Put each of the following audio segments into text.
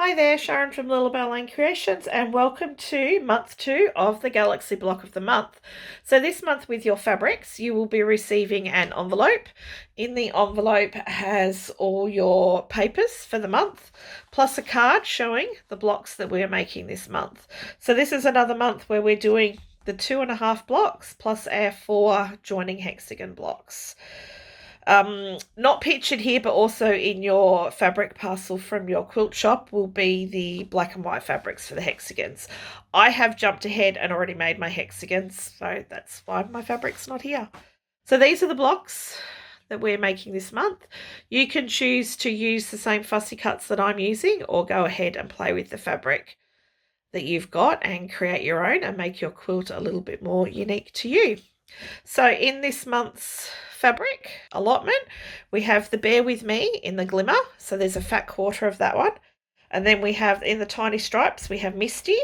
Hi there, Sharon from Lilibelle Lane Creations, and welcome to month 2 of the Galaxy Block of the Month. So this month with your fabrics, you will be receiving an envelope. In the envelope has all your papers for the month, plus a card showing the blocks that we're making this month. So this is another month where we're doing the 2.5 blocks plus our 4 joining hexagon blocks. Not pictured here, but also in your fabric parcel from your quilt shop will be the black and white fabrics for the hexagons. I have jumped ahead and already made my hexagons, so that's why my fabric's not here. So these are the blocks that we're making this month. You can choose to use the same fussy cuts that I'm using, or go ahead and play with the fabric that you've got and create your own and make your quilt a little bit more unique to you. So in this month's fabric allotment, we have the Bear With Me in the Glimmer. So there's a fat quarter of that one. And then we have in the tiny stripes, we have Misty.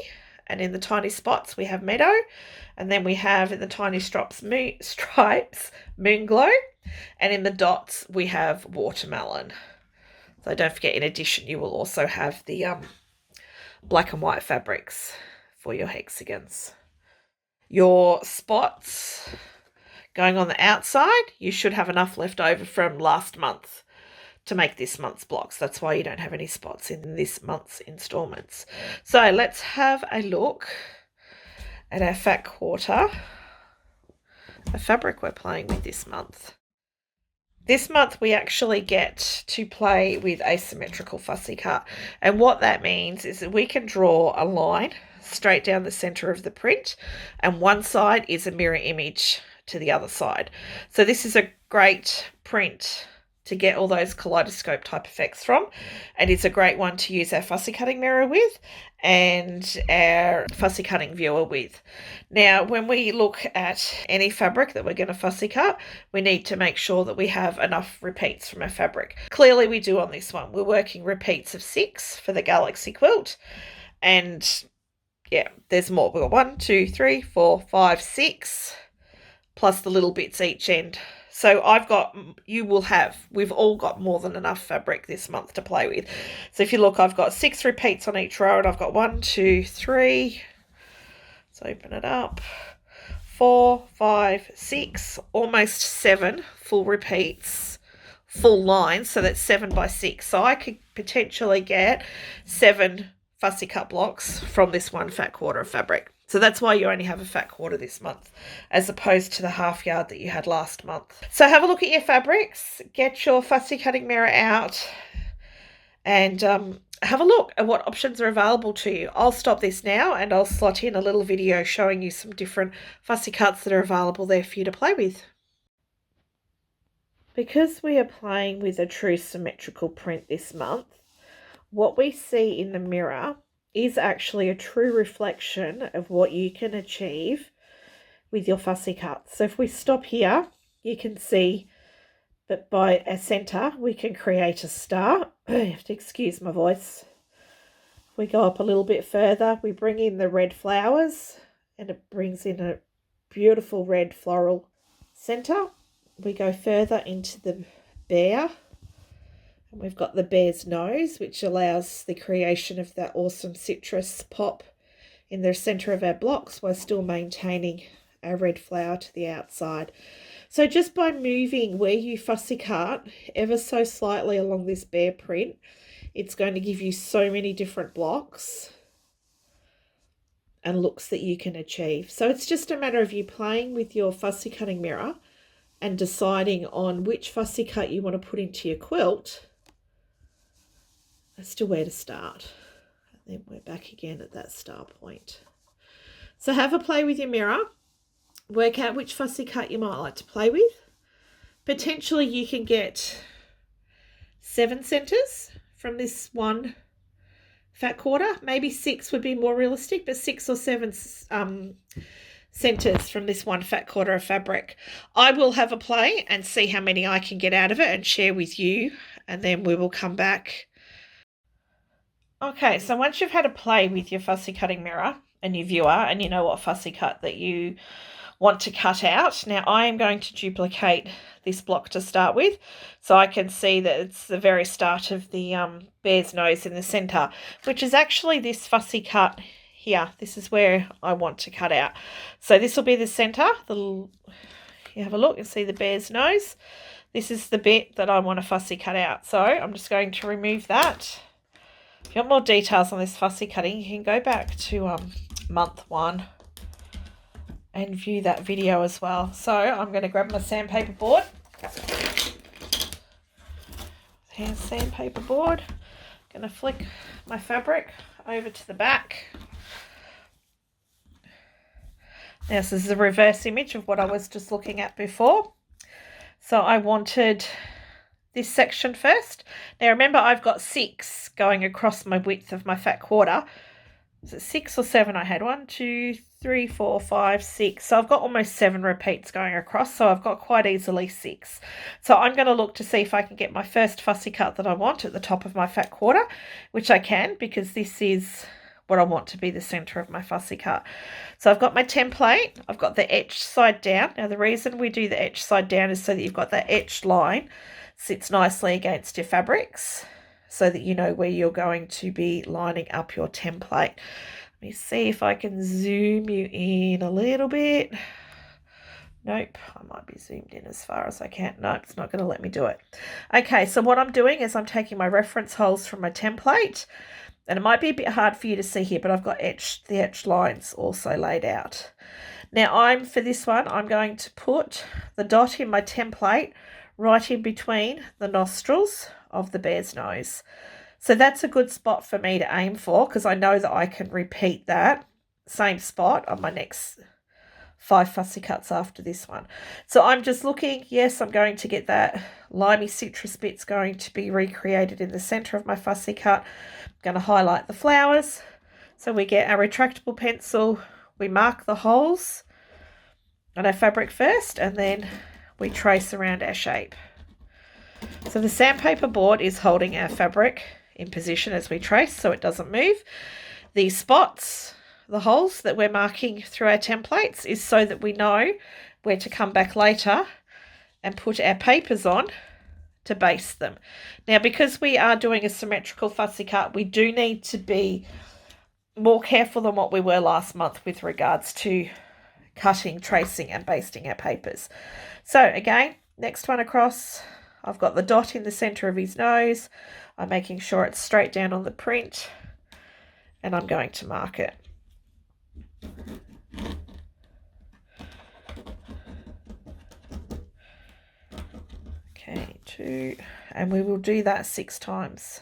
And in the tiny spots, we have Meadow. And then we have in the tiny stripes, Moon Glow. And in the dots, we have Watermelon. So don't forget, in addition, you will also have the black and white fabrics for your hexagons. Your spots going on the outside, you should have enough left over from last month to make this month's blocks. That's why you don't have any spots in this month's installments. So let's have a look at our fat quarter, the fabric we're playing with this month. This month we actually get to play with asymmetrical fussy cut, and what that means is that we can draw a line straight down the center of the print, and one side is a mirror image to the other side. So this is a great print to get all those kaleidoscope type effects from, and it's a great one to use our fussy cutting mirror with and our fussy cutting viewer with. Now, when we look at any fabric that we're going to fussy cut, we need to make sure that we have enough repeats from our fabric. Clearly we do on this one. We're working repeats of 6 for the Galaxy quilt, and yeah, there's more. We've got 1, 2, 3, 4, 5, 6, plus the little bits each end. So we've all got more than enough fabric this month to play with. So if you look, I've got 6 repeats on each row, and I've got 1, 2, 3. Let's open it up. 4, 5, 6, almost 7 full repeats, full lines. So that's 7 by 6. So I could potentially get 7 fussy cut blocks from this one fat quarter of fabric. So that's why you only have a fat quarter this month, as opposed to the half yard that you had last month. So have a look at your fabrics, get your fussy cutting mirror out, and have a look at what options are available to you. I'll stop this now and I'll slot in a little video showing you some different fussy cuts that are available there for you to play with. Because we are playing with a true symmetrical print this month, what we see in the mirror is actually a true reflection of what you can achieve with your fussy cuts. So if we stop here, you can see that by a center, we can create a star. You have to excuse my voice. We go up a little bit further, we bring in the red flowers, and it brings in a beautiful red floral center. We go further into the bear, and we've got the bear's nose, which allows the creation of that awesome citrus pop in the center of our blocks while still maintaining our red flower to the outside. So just by moving where you fussy cut ever so slightly along this bear print, it's going to give you so many different blocks and looks that you can achieve. So it's just a matter of you playing with your fussy cutting mirror and deciding on which fussy cut you want to put into your quilt as to where to start. And then we're back again at that start point. So have a play with your mirror. Work out which fussy cut you might like to play with. Potentially you can get 7 centers from this one fat quarter. Maybe 6 would be more realistic, but 6 or 7 centers from this one fat quarter of fabric. I will have a play and see how many I can get out of it and share with you, and then we will come back. Okay, so once you've had a play with your fussy cutting mirror and your viewer, and you know what fussy cut that you want to cut out. Now I am going to duplicate this block to start with, so I can see that it's the very start of the bear's nose in the centre, which is actually this fussy cut here. This is where I want to cut out. So this will be the centre. You have a look and see the bear's nose. This is the bit that I want to fussy cut out. So I'm just going to remove that. If you want more details on this fussy cutting, you can go back to month 1 and view that video as well. So I'm going to grab my sandpaper board. Here's sandpaper board. I'm going to flick my fabric over to the back. Now this is the reverse image of what I was just looking at before. So I wanted this section first. Now remember, I've got 6 going across my width of my fat quarter. Is it 6 or 7 I had? 1, 2, 3, 4, 5, 6. So I've got almost 7 repeats going across. So I've got quite easily 6. So I'm going to look to see if I can get my first fussy cut that I want at the top of my fat quarter, which I can because this is what I want to be the centre of my fussy cut. So I've got my template. I've got the etched side down. Now the reason we do the etched side down is so that you've got that etched line sits nicely against your fabrics, so that you know where you're going to be lining up your template. Let me see if I can zoom you in a little bit. Nope, I might be zoomed in as far as I can. Nope, it's not going to let me do it. Okay, so what I'm doing is I'm taking my reference holes from my template, and it might be a bit hard for you to see here, but I've got the etched lines also laid out. Now for this one, I'm going to put the dot in my template right in between the nostrils of the bear's nose. So that's a good spot for me to aim for, because I know that I can repeat that same spot on my next 5 fussy cuts after this one. So I'm just looking, yes, I'm going to get that limey citrus bit's going to be recreated in the centre of my fussy cut. I'm going to highlight the flowers. So we get our retractable pencil, we mark the holes on our fabric first, and then we trace around our shape. So the sandpaper board is holding our fabric in position as we trace so it doesn't move. These spots, the holes that we're marking through our templates, is so that we know where to come back later and put our papers on to baste them. Now, because we are doing a symmetrical fussy cut, we do need to be more careful than what we were last month with regards to cutting, tracing and basting our papers. So again, next one across, I've got the dot in the centre of his nose. I'm making sure it's straight down on the print, and I'm going to mark it. Okay, 2, and we will do that 6 times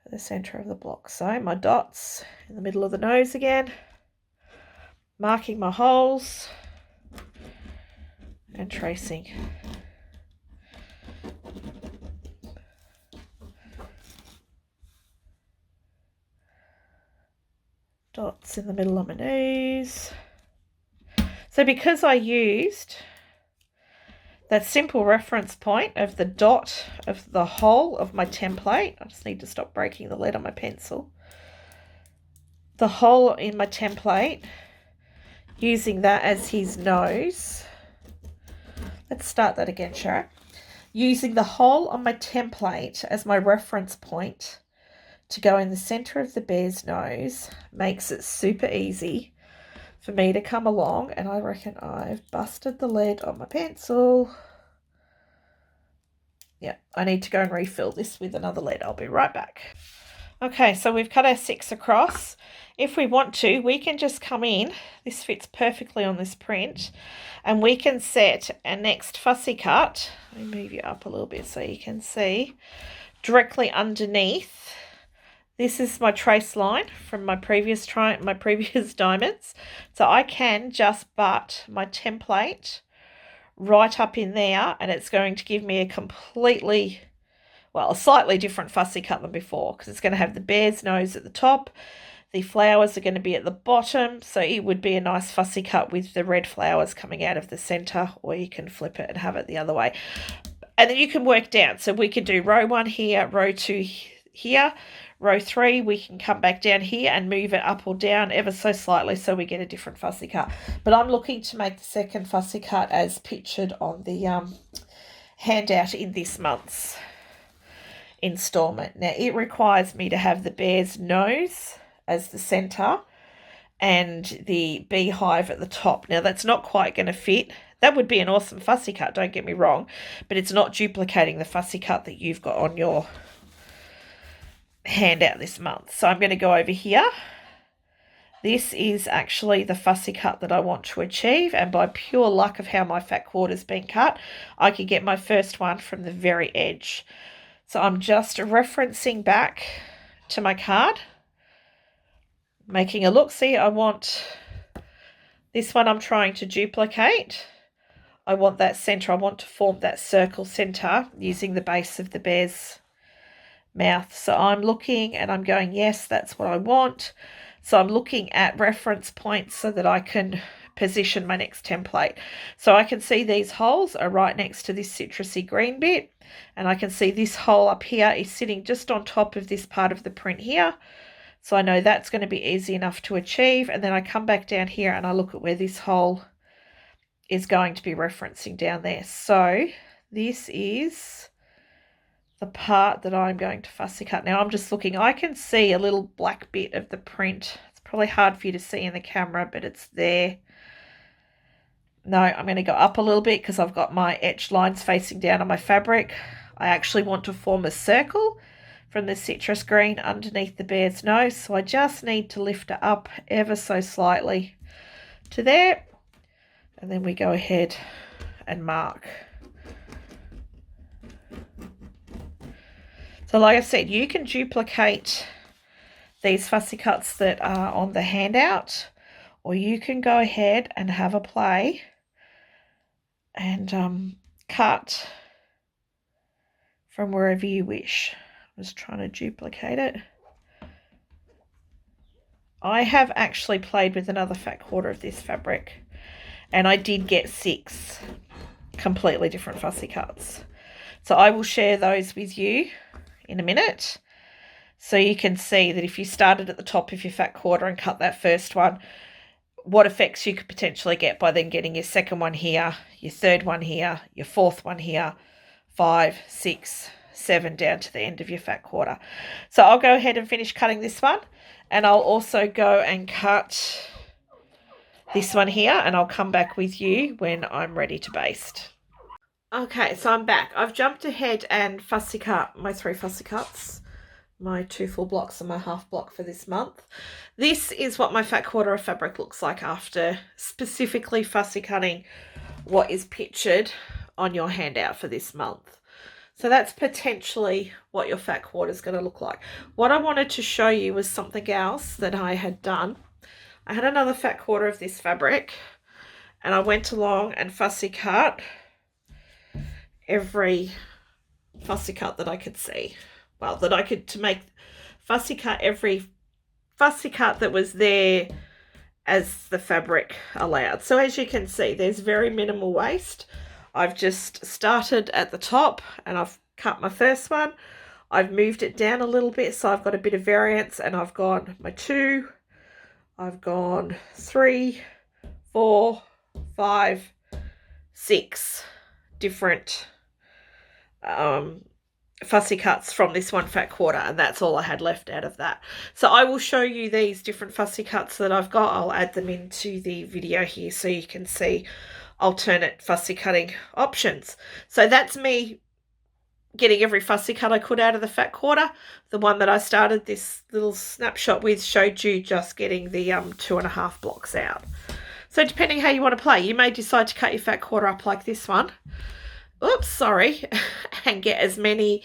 for the centre of the block. So my dots in the middle of the nose again, marking my holes and tracing. Dots in the middle of my nose. So because I used that simple reference point of the dot of the hole of my template, I just need to stop breaking the lead on my pencil. The hole in my template, using that as his nose. Let's start that again, Sharon. Using the hole on my template as my reference point to go in the centre of the bear's nose makes it super easy for me to come along, and I reckon I've busted the lead on my pencil. Yeah, I need to go and refill this with another lead. I'll be right back. Okay, so we've cut our 6 across. If we want to, we can just come in. This fits perfectly on this print, and we can set our next fussy cut. Let me move you up a little bit so you can see directly underneath. This is my trace line from my previous diamonds. So I can just butt my template right up in there, and it's going to give me a slightly different fussy cut than before, because it's going to have the bear's nose at the top. The flowers are going to be at the bottom, so it would be a nice fussy cut with the red flowers coming out of the centre, or you can flip it and have it the other way. And then you can work down. So we could do row 1 here, row 2 here, row 3, we can come back down here and move it up or down ever so slightly so we get a different fussy cut. But I'm looking to make the second fussy cut as pictured on the handout in this month's installment. Now, it requires me to have the bear's nose as the centre and the beehive at the top. Now, that's not quite going to fit. That would be an awesome fussy cut, don't get me wrong, but it's not duplicating the fussy cut that you've got on your handout this month. So I'm going to go over here. This is actually the fussy cut that I want to achieve, and by pure luck of how my fat quarter's been cut, I can get my first one from the very edge. So I'm just referencing back to my card, making a look. See, I want this one I'm trying to duplicate. I want that centre. I want to form that circle centre using the base of the bear's mouth. So I'm looking and I'm going, yes, that's what I want. So I'm looking at reference points so that I can position my next template. So I can see these holes are right next to this citrusy green bit, and I can see this hole up here is sitting just on top of this part of the print here. So I know that's going to be easy enough to achieve. And then I come back down here and I look at where this hole is going to be referencing down there. So this is the part that I'm going to fussy cut. Now I'm just looking, I can see a little black bit of the print. It's probably hard for you to see in the camera, but it's there. No, I'm going to go up a little bit because I've got my etched lines facing down on my fabric. I actually want to form a circle from the citrus green underneath the bear's nose. So I just need to lift it up ever so slightly to there. And then we go ahead and mark. So like I said, you can duplicate these fussy cuts that are on the handout, or you can go ahead and have a play and cut from wherever you wish. I'm just trying to duplicate it. I have actually played with another fat quarter of this fabric, and I did get 6 completely different fussy cuts. So I will share those with you in a minute, so you can see that if you started at the top of your fat quarter and cut that first one, what effects you could potentially get by then getting your second one here, your third one here, your fourth one here, 5, 6, 7 down to the end of your fat quarter. So I'll go ahead and finish cutting this one, and I'll also go and cut this one here, and I'll come back with you when I'm ready to baste. Okay, so I'm back. I've jumped ahead and fussy cut my 3 fussy cuts, my 2 full blocks and my half block for this month. This is what my fat quarter of fabric looks like after specifically fussy cutting what is pictured on your handout for this month. So that's potentially what your fat quarter is going to look like. What I wanted to show you was something else that I had done. I had another fat quarter of this fabric, and I went along and fussy cut every fussy cut that I could see. Well, that I could, to make fussy cut every fussy cut that was there as the fabric allowed. So as you can see, there's very minimal waste. I've just started at the top and I've cut my first one. I've moved it down a little bit, so I've got a bit of variance, and I've gone my 2, I've gone 3, 4, 5, 6 different fussy cuts from this one fat quarter, and that's all I had left out of that. So I will show you these different fussy cuts that I've got. I'll add them into the video here so you can see alternate fussy cutting options. So that's me getting every fussy cut I could out of the fat quarter. The one that I started this little snapshot with showed you just getting the 2.5 blocks out. So depending how you want to play, you may decide to cut your fat quarter up like this one. Oops, sorry. And get as many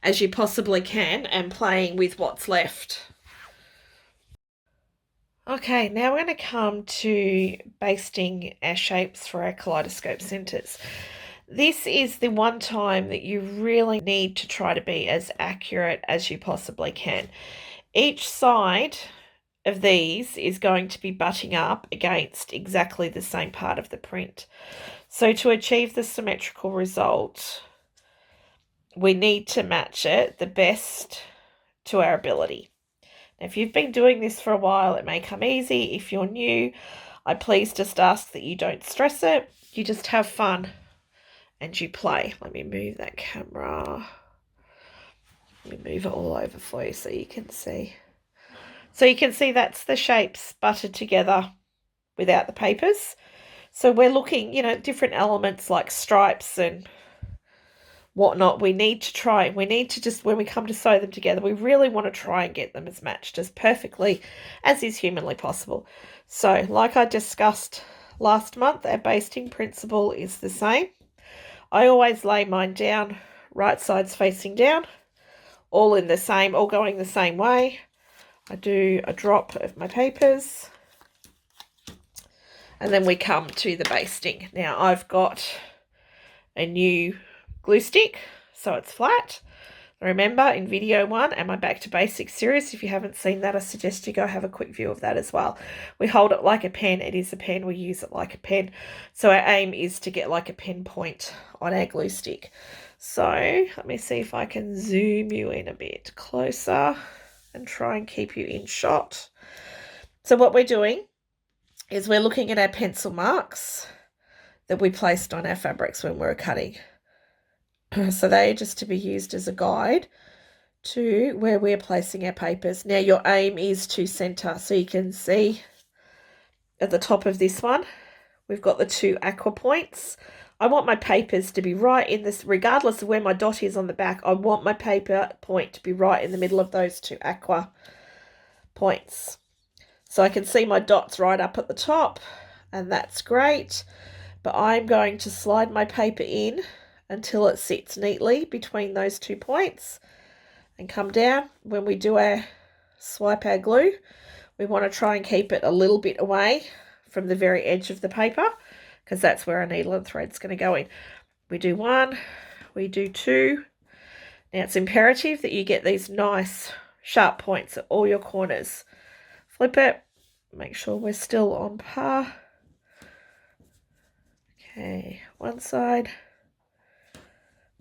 as you possibly can and playing with what's left. Okay, now we're going to come to basting our shapes for our kaleidoscope centres. This is the one time that you really need to try to be as accurate as you possibly can. Each side of these is going to be butting up against exactly the same part of the print. So to achieve the symmetrical result, we need to match it the best to our ability. Now, if you've been doing this for a while, it may come easy. If you're new, I please just ask that you don't stress it. You just have fun and you play. Let me move that camera. Let me move it all over for you so you can see. So you can see that's the shapes buttered together without the papers. So we're looking, you know, different elements like stripes and whatnot. We need to just, when we come to sew them together, we really want to try and get them as matched as perfectly as is humanly possible. So like I discussed last month, our basting principle is the same. I always lay mine down, right sides facing down, all in the same, all going the same way. I do a drop of my papers and then we come to the basting. Now I've got a new glue stick, so it's flat. Remember in video 1 and my Back to Basics series, if you haven't seen that, I suggest you go have a quick view of that as well. We hold it like a pen. It is a pen. We use it like a pen. So our aim is to get like a pen point on our glue stick. So let me see if I can zoom you in a bit closer and try and keep you in shot. So what we're doing is we're looking at our pencil marks that we placed on our fabrics when we were cutting. So they are just to be used as a guide to where we're placing our papers. Now your aim is to center. So you can see at the top of this one, we've got the 2 aqua points. I want my papers to be right in this, regardless of where my dot is on the back, I want my paper point to be right in the middle of those 2 aqua points. So I can see my dots right up at the top, and that's great. But I'm going to slide my paper in until it sits neatly between those 2 points and come down. When we do our swipe our glue, we want to try and keep it a little bit away from the very edge of the paper, because that's where our needle and thread's going to go in. We do 1, we do 2. Now it's imperative that you get these nice sharp points at all your corners. Flip it, make sure we're still on par. Okay, 1 side,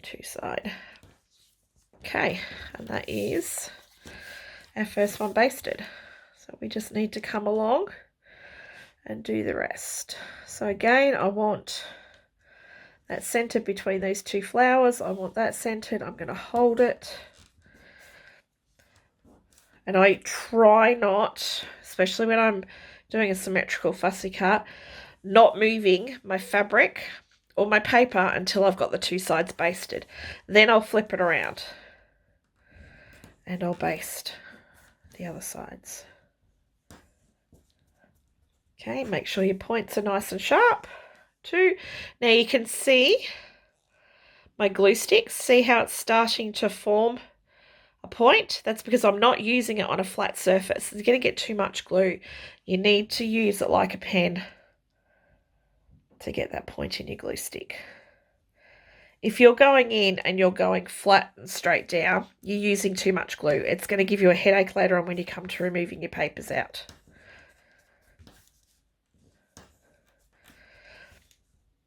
2 side. Okay, and that is our first one basted. So we just need to come along and do the rest. So again, I want that centered between these 2 flowers. I want that centered. I'm going to hold it. And I try not, especially when I'm doing a symmetrical fussy cut, not moving my fabric or my paper until I've got the 2 sides basted. Then I'll flip it around and I'll baste the other sides. Okay, make sure your points are nice and sharp. 2. Now you can see my glue sticks. See how it's starting to form a point? That's because I'm not using it on a flat surface. It's going to get too much glue. You need to use it like a pen to get that point in your glue stick. If you're going in and you're going flat and straight down, you're using too much glue. It's going to give you a headache later on when you come to removing your papers out.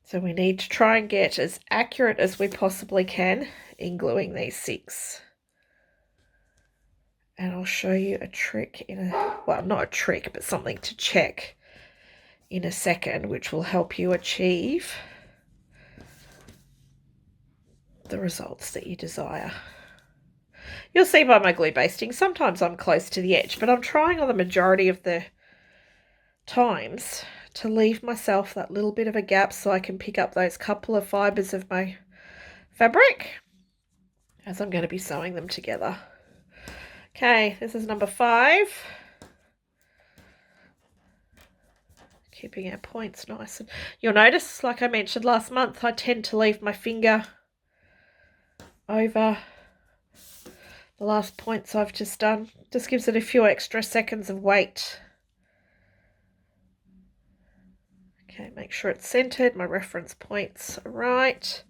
So we need to try and get as accurate as we possibly can in gluing these 6. And I'll show you a trick well, not a trick, but something to check in a second, which will help you achieve the results that you desire. You'll see by my glue basting, sometimes I'm close to the edge, but I'm trying on the majority of the times to leave myself that little bit of a gap so I can pick up those couple of fibres of my fabric as I'm going to be sewing them together. Okay, this is number 5. Keeping our points nice. And you'll notice, like I mentioned last month, I tend to leave my finger over the last points I've just done. Just gives it a few extra seconds of weight. Okay, make sure it's centered. My reference points are right.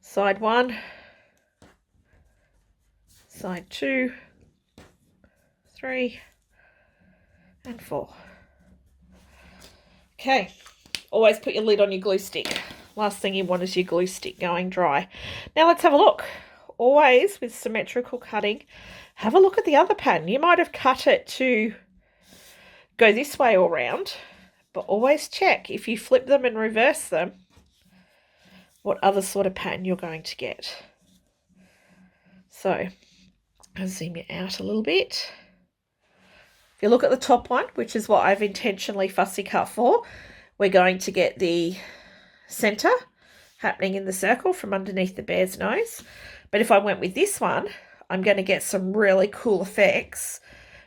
Side 1, side 2, 3, and 4. Okay, always put your lid on your glue stick. Last thing you want is your glue stick going dry. Now let's have a look. always with symmetrical cutting, have a look at the other pattern. You might have cut it to go this way all round, but always check if you flip them and reverse them, what other sort of pattern you're going to get. So I'll zoom you out a little bit. If you look at the top one, which is what I've intentionally fussy cut for, we're going to get the centre happening in the circle from underneath the bear's nose. But if I went with this one, I'm going to get some really cool effects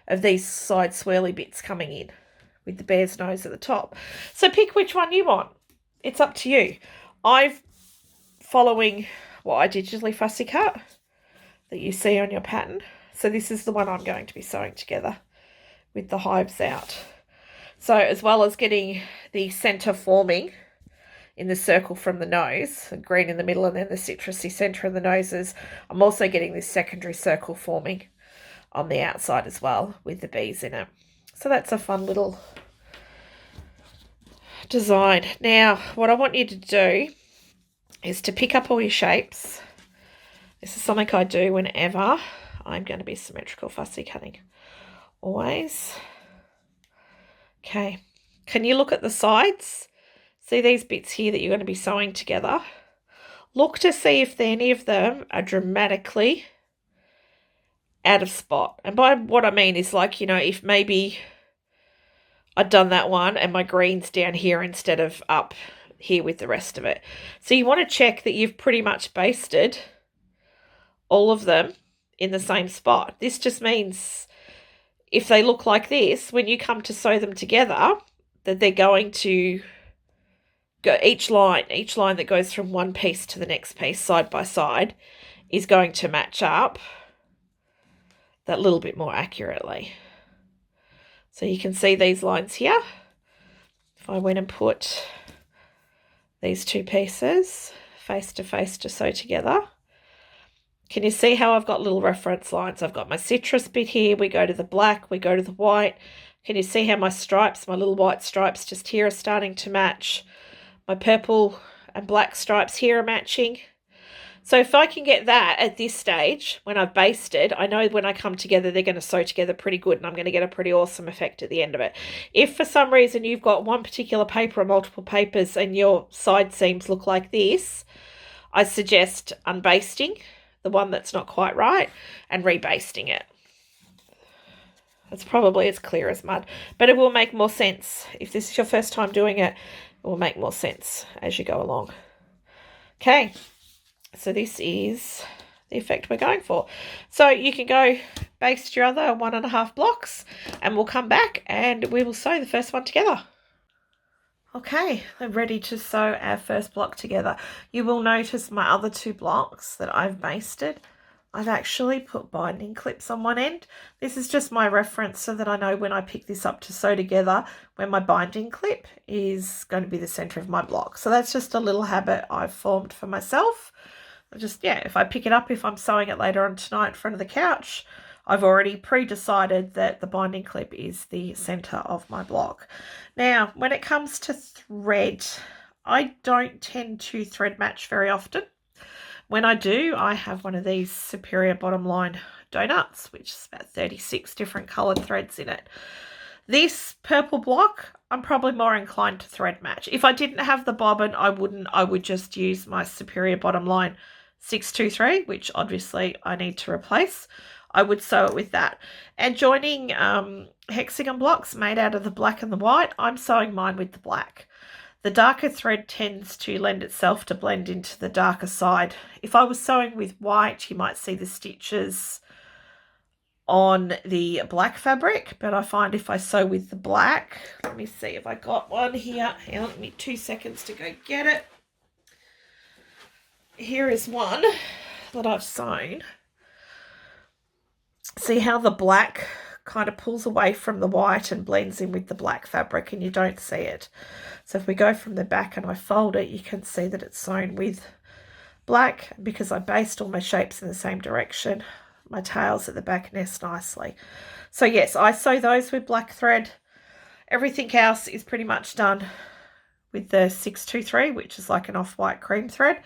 of these side swirly bits coming in with the bear's nose at the top. So pick which one you want. It's up to you. I'm following what I digitally fussy cut that you see on your pattern. So this is the one I'm going to be sewing together with the hives out. So as well as getting the centre forming in the circle from the nose, green in the middle and then the citrusy centre of the noses, I'm also getting this secondary circle forming on the outside as well with the bees in it. So that's a fun little design. Now, what I want you to do is to pick up all your shapes. This is something I do whenever I'm going to be symmetrical fussy cutting. Always. Okay. Can you look at the sides? See these bits here that you're going to be sewing together? Look to see if any of them are dramatically out of spot. And by what I mean is like, you know, if maybe I'd done that one and my green's down here instead of up here with the rest of it. So you want to check that you've pretty much basted all of them in the same spot. This just means if they look like this, when you come to sew them together, that they're going to go each line that goes from one piece to the next piece side by side is going to match up that little bit more accurately. So you can see these lines here. If I went and put these two pieces face to sew together, can you see how I've got little reference lines? I've got my citrus bit here. We go to the black, we go to the white. Can you see how my stripes, my little white stripes just here are starting to match? My purple and black stripes here are matching. So if I can get that at this stage, when I've basted, I know when I come together, they're going to sew together pretty good and I'm going to get a pretty awesome effect at the end of it. If for some reason you've got one particular paper or multiple papers and your side seams look like this, I suggest unbasting the one that's not quite right and rebasting it. It's probably as clear as mud, but it will make more sense. If this is your first time doing it, it will make more sense as you go along. Okay, so this is the effect we're going for. So you can go baste your other 1.5 blocks and we'll come back and we will sew the first one together. Okay, I'm ready to sew our first block together. You will notice my other 2 blocks that I've basted, I've actually put binding clips on one end. This is just my reference so that I know when I pick this up to sew together, when my binding clip is going to be the center of my block. So that's just a little habit I've formed for myself. If I pick it up, if I'm sewing it later on tonight in front of the couch, I've already pre-decided that the binding clip is the center of my block. Now, when it comes to thread, I don't tend to thread match very often. When I do, I have one of these superior bottom line donuts, which is about 36 different coloured threads in it. This purple block, I'm probably more inclined to thread match. If I didn't have the bobbin, I wouldn't. I would just use my superior bottom line 623, which obviously I need to replace. I would sew it with that. And joining hexagon blocks made out of the black and the white, I'm sewing mine with the black. The darker thread tends to lend itself to blend into the darker side. If I was sewing with white, you might see the stitches on the black fabric, but I find if I sew with the black, let me see if I got one here. Hang on, give me 2 seconds to go get it. Here is one that I've sewn. See how the black kind of pulls away from the white and blends in with the black fabric, and you don't see it. So if we go from the back and I fold it, you can see that it's sewn with black because I based all my shapes in the same direction. My tails at the back nest nicely. So yes, I sew those with black thread. Everything else is pretty much done with the 623, which is like an off-white cream thread.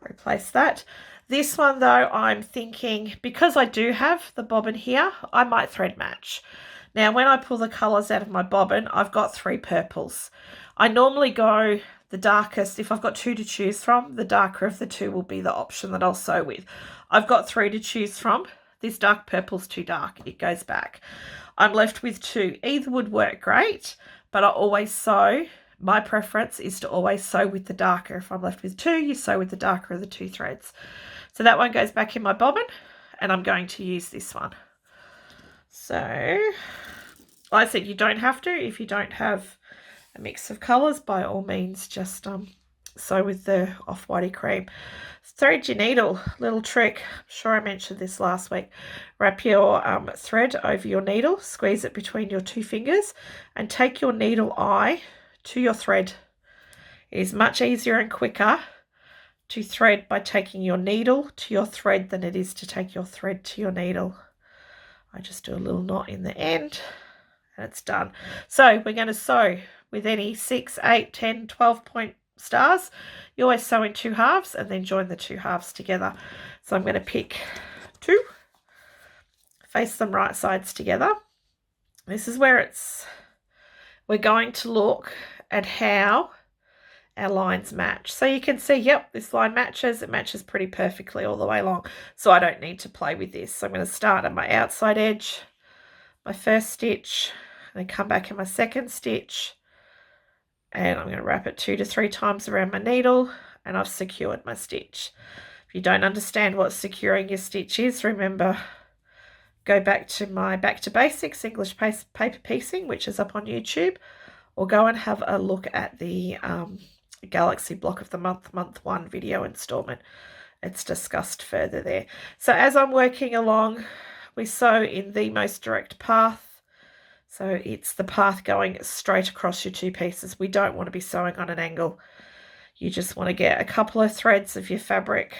Replace that. This one though, I'm thinking, because I do have the bobbin here, I might thread match. Now when I pull the colours out of my bobbin, I've got 3 purples. I normally go the darkest. If I've got 2 to choose from, the darker of the 2 will be the option that I'll sew with. I've got 3 to choose from. This dark purple's too dark, it goes back. I'm left with 2. Either would work great, but I always sew. My preference is to always sew with the darker. If I'm left with 2, you sew with the darker of the 2 threads. So that one goes back in my bobbin, and I'm going to use this one. So, like I said, you don't have to. If you don't have a mix of colours, by all means, just sew with the off-whitey cream. Thread your needle. Little trick. I'm sure I mentioned this last week. Wrap your thread over your needle, squeeze it between your 2 fingers, and take your needle eye to your thread. It is much easier and quicker to thread by taking your needle to your thread than it is to take your thread to your needle. I just do a little knot in the end and it's done. So we're going to sew with any 6, 8, 10, 12 point stars. You always sew in 2 halves and then join the 2 halves together. So I'm going to pick 2, face them right sides together. This is where we're going to look at how our lines match. So you can see, yep, this line matches. It matches pretty perfectly all the way along. So I don't need to play with this. So I'm going to start at my outside edge, my first stitch, and then come back in my second stitch. And I'm going to wrap it 2 to 3 times around my needle, and I've secured my stitch. If you don't understand what securing your stitch is, remember, go back to my Back to Basics English paper piecing, which is up on YouTube, or go and have a look at the Galaxy Block of the Month, Month 1 video installment. It's discussed further there. So as I'm working along, we sew in the most direct path. So it's the path going straight across your 2 pieces. We don't want to be sewing on an angle. You just want to get a couple of threads of your fabric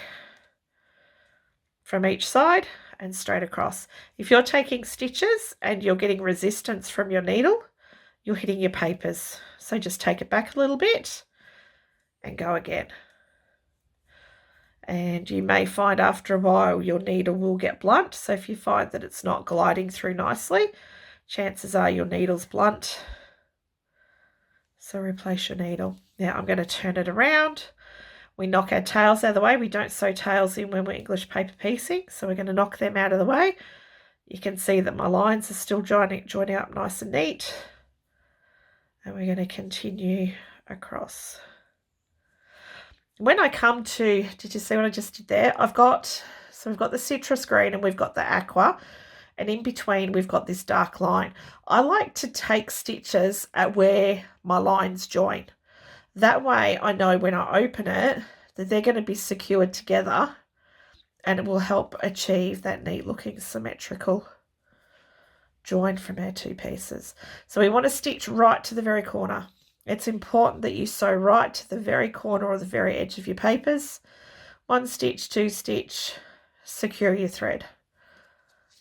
from each side and straight across. If you're taking stitches and you're getting resistance from your needle, you're hitting your papers. So just take it back a little bit and go again. And you may find after a while your needle will get blunt. So if you find that it's not gliding through nicely, chances are your needle's blunt. So replace your needle. Now I'm going to turn it around. We knock our tails out of the way. We don't sew tails in when we're English paper piecing. So we're going to knock them out of the way. You can see that my lines are still joining up nice and neat. And we're going to continue across. When I come to, did you see what I just did there? We've got the citrus green and we've got the aqua, and in between we've got this dark line. I like to take stitches at where my lines join. That way I know when I open it that they're going to be secured together, and it will help achieve that neat looking symmetrical join from our 2 pieces. So we want to stitch right to the very corner. It's important that you sew right to the very corner or the very edge of your papers. 1 stitch, 2 stitch, secure your thread.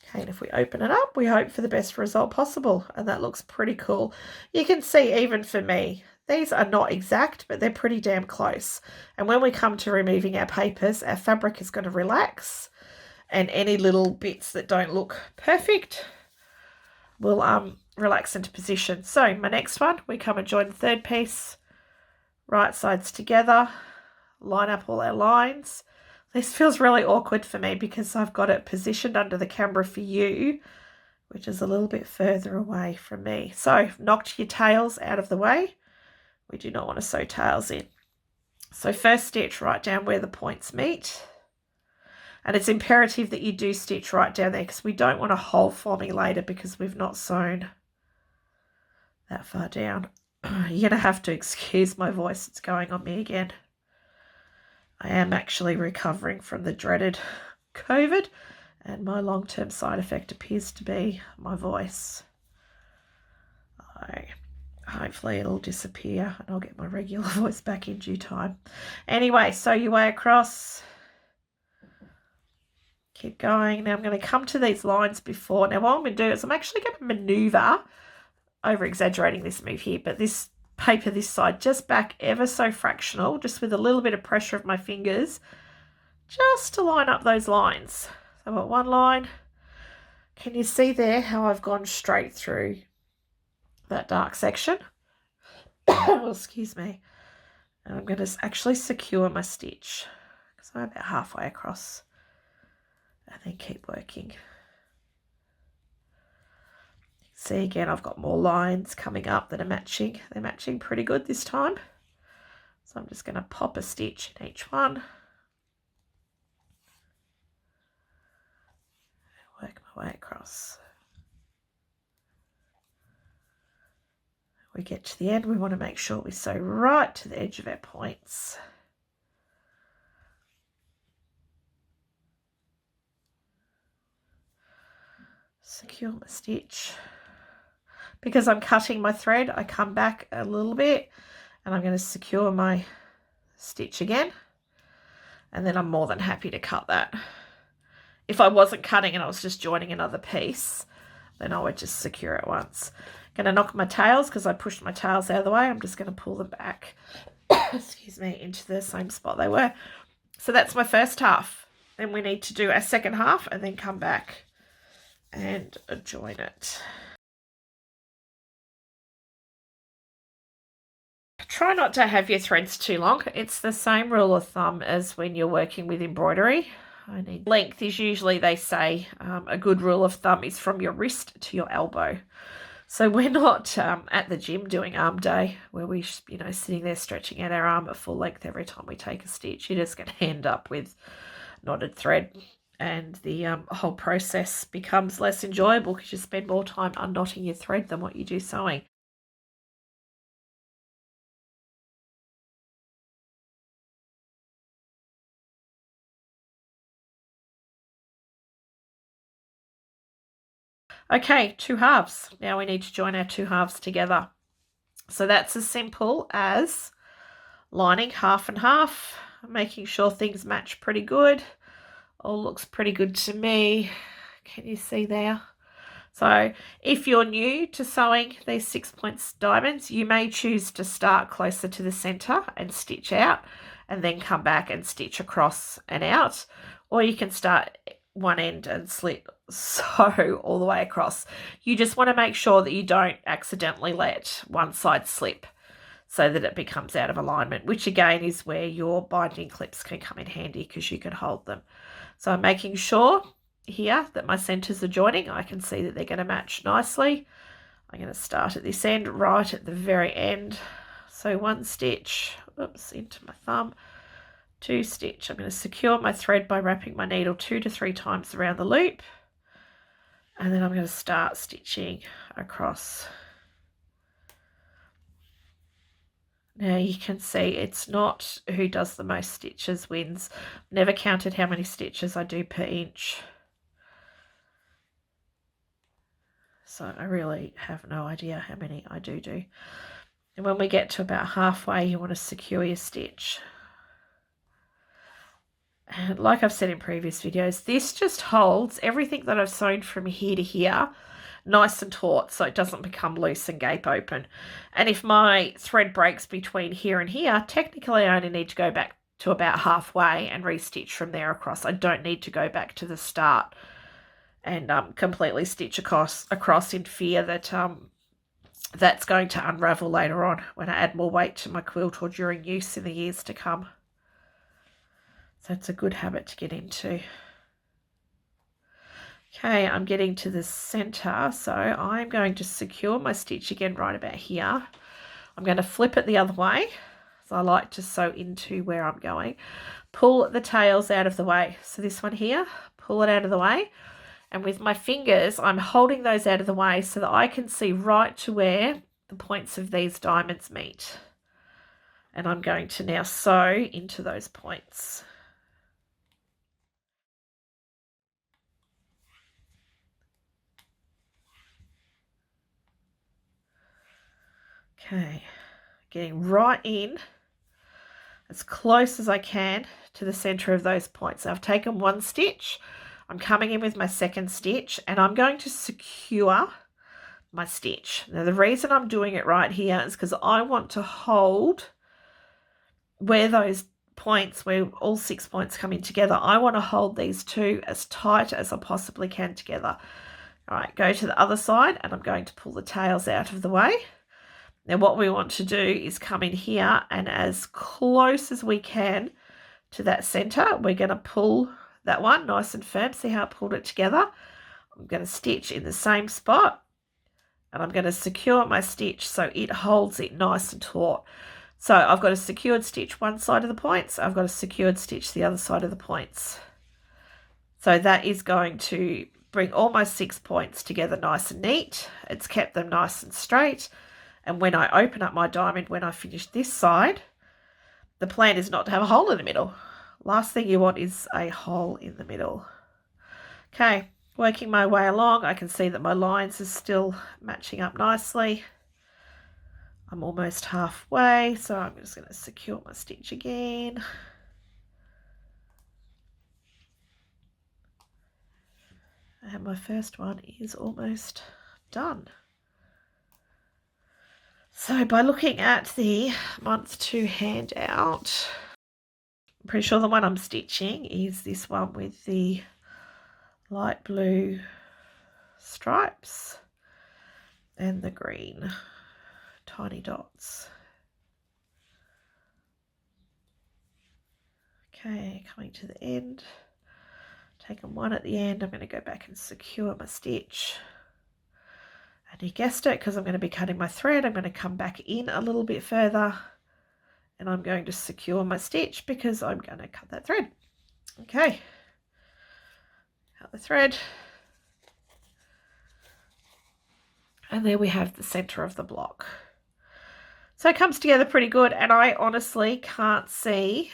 Okay, and if we open it up, we hope for the best result possible, and that looks pretty cool. You can see, even for me, these are not exact, but they're pretty damn close. And when we come to removing our papers, our fabric is going to relax, and any little bits that don't look perfect will relax into position. So my next one, we come and join the 3rd piece, right sides together, line up all our lines. This feels really awkward for me because I've got it positioned under the camera for you, which is a little bit further away from me. So knocked your tails out of the way. We do not want to sew tails in. So first stitch right down where the points meet. And it's imperative that you do stitch right down there because we don't want a hole forming later because we've not sewn that far down. You're going to have to excuse my voice. It's going on me again. I am actually recovering from the dreaded COVID, and my long-term side effect appears to be my voice. Hopefully it'll disappear and I'll get my regular voice back in due time. Anyway, sew your way across. Keep going. Now I'm going to come to these lines before. Now what I'm going to do is I'm actually going to maneuver, over-exaggerating this move here, but this paper this side just back ever so fractional, just with a little bit of pressure of my fingers, just to line up those lines. So I've got one line. Can you see there how I've gone straight through that dark section? Oh, excuse me. And I'm going to actually secure my stitch because I'm about halfway across, and then keep working. See, again, I've got more lines coming up that are matching. They're matching pretty good this time. So I'm just going to pop a stitch in each one. Work my way across. We get to the end, we want to make sure we sew right to the edge of our points. Secure my stitch. Because I'm cutting my thread, I come back a little bit and I'm going to secure my stitch again. And then I'm more than happy to cut that. If I wasn't cutting and I was just joining another piece, then I would just secure it once. I'm going to knock my tails because I pushed my tails out of the way. I'm just going to pull them back, excuse me, into the same spot they were. So that's my first half. Then we need to do our second half and then come back and join it. Try not to have your threads too long. It's the same rule of thumb as when you're working with embroidery. Length is usually, they say, a good rule of thumb is from your wrist to your elbow. So we're not at the gym doing arm day where we, sitting there stretching out our arm at full length every time we take a stitch. You're just going to end up with knotted thread, and the whole process becomes less enjoyable because you spend more time unknotting your thread than what you do sewing. Okay, 2 halves. Now we need to join our 2 halves together. So that's as simple as lining half and half, making sure things match pretty good. All looks pretty good to me. Can you see there? So if you're new to sewing these 6 points diamonds, you may choose to start closer to the center and stitch out and then come back and stitch across and out, or you can start one end and sew all the way across. You just want to make sure that you don't accidentally let one side slip so that it becomes out of alignment, which again is where your binding clips can come in handy because you can hold them. So I'm making sure here that my centers are joining. I can see that they're going to match nicely. I'm going to start at this end, right at the very end. So 1 stitch, oops, into my thumb, 2 stitch. I'm going to secure my thread by wrapping my needle 2 to 3 times around the loop. And then I'm going to start stitching across. Now you can see it's not who does the most stitches wins. Never counted how many stitches I do per inch. So I really have no idea how many I do. And when we get to about halfway, you want to secure your stitch. And like I've said in previous videos, this just holds everything that I've sewn from here to here nice and taut so it doesn't become loose and gape open. And if my thread breaks between here and here, technically I only need to go back to about halfway and restitch from there across. I don't need to go back to the start and completely stitch across in fear that that's going to unravel later on when I add more weight to my quilt or during use in the years to come. So it's a good habit to get into. Okay, I'm getting to the center, so I'm going to secure my stitch again right about here. I'm going to flip it the other way, so I like to sew into where I'm going. Pull the tails out of the way. So this one here, pull it out of the way. And with my fingers, I'm holding those out of the way so that I can see right to where the points of these diamonds meet. And I'm going to now sew into those points. Okay, getting right in as close as I can to the center of those points. I've taken 1 stitch, I'm coming in with my 2nd stitch, and I'm going to secure my stitch. Now the reason I'm doing it right here is because I want to hold where those points where all 6 points come in together, I want to hold these two as tight as I possibly can together. All right, go to the other side, and I'm going to pull the tails out of the way. Now what we want to do is come in here, and as close as we can to that center, we're going to pull that one nice and firm. See how I pulled it together? I'm going to stitch in the same spot, and I'm going to secure my stitch so it holds it nice and taut. So I've got a secured stitch one side of the points, I've got a secured stitch the other side of the points. So that is going to bring all my 6 points together nice and neat. It's kept them nice and straight. And when I open up my diamond, when I finish this side, the plan is not to have a hole in the middle. Last thing you want is a hole in the middle. Okay, working my way along, I can see that my lines are still matching up nicely. I'm almost halfway, so I'm just going to secure my stitch again. And my first one is almost done. So by looking at the month 2 handout, I'm pretty sure the one I'm stitching is this one with the light blue stripes and the green tiny dots. Okay, coming to the end, taking one at the end, I'm going to go back and secure my stitch. And you guessed it, because I'm going to be cutting my thread, I'm going to come back in a little bit further, and I'm going to secure my stitch because I'm going to cut that thread. Okay, cut the thread. And there we have the center of the block. So it comes together pretty good, and I honestly can't see,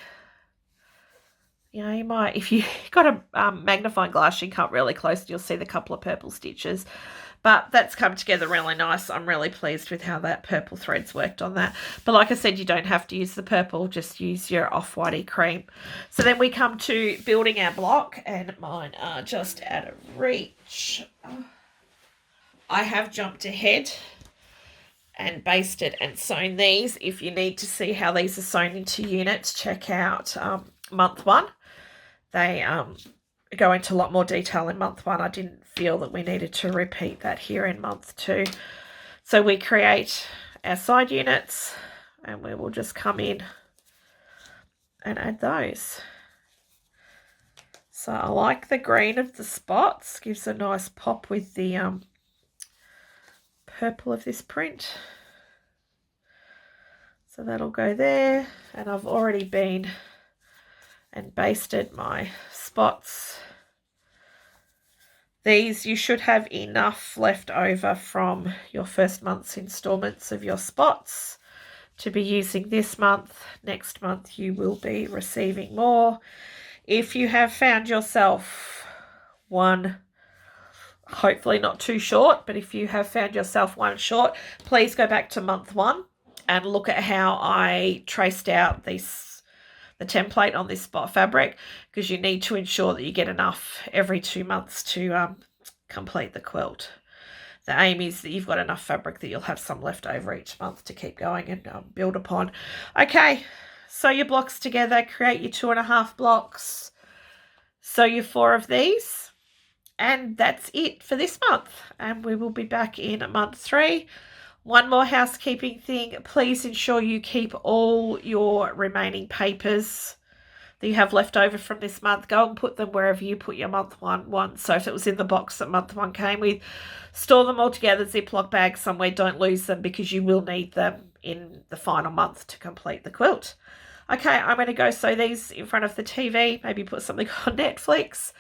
you know, you might, if you've got a magnifying glass, you can come really close and you'll see the couple of purple stitches. But that's come together really nice. I'm really pleased with how that purple thread's worked on that. But like I said, you don't have to use the purple, just use your off-whitey cream. So then we come to building our block, and mine are just out of reach. I have jumped ahead and basted and sewn these. If you need to see how these are sewn into units, check out month 1. They go into a lot more detail in month 1. I didn't feel that we needed to repeat that here in month 2. So we create our side units, and we will just come in and add those. So I like the green of the spots, gives a nice pop with the purple of this print. So that'll go there, and I've already been and basted my spots. These, you should have enough left over from your first month's installments of your spots to be using this month. Next month you will be receiving more. If you have found yourself one, hopefully not too short, but if you have found yourself one short, please go back to month 1 and look at how I traced out the template on this spot fabric, because you need to ensure that you get enough every 2 months to complete the quilt. The aim is that you've got enough fabric that you'll have some left over each month to keep going and build upon. Okay, sew your blocks together, create your 2.5 blocks, sew your 4 of these, and that's it for this month. And we will be back in month 3. One more housekeeping thing, please ensure you keep all your remaining papers that you have left over from this month. Go and put them wherever you put your month 1. So if it was in the box that month 1 came with, store them all together, Ziploc bags somewhere. Don't lose them, because you will need them in the final month to complete the quilt. Okay, I'm going to go sew these in front of the TV, maybe put something on Netflix,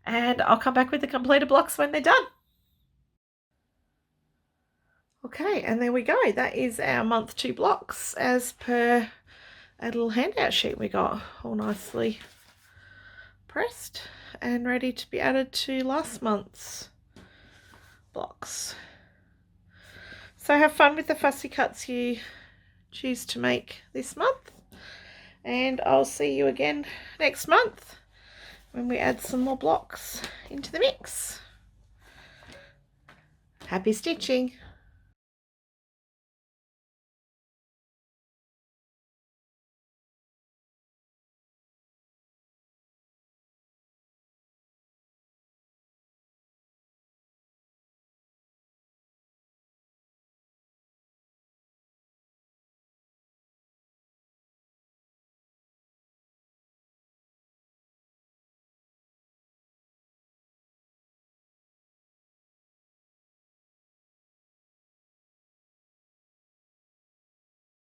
and I'll come back with the completed blocks when they're done. Okay, and there we go. That is our month 2 blocks as per a little handout sheet we got, all nicely pressed and ready to be added to last month's blocks. So have fun with the fussy cuts you choose to make this month, and I'll see you again next month when we add some more blocks into the mix. Happy stitching!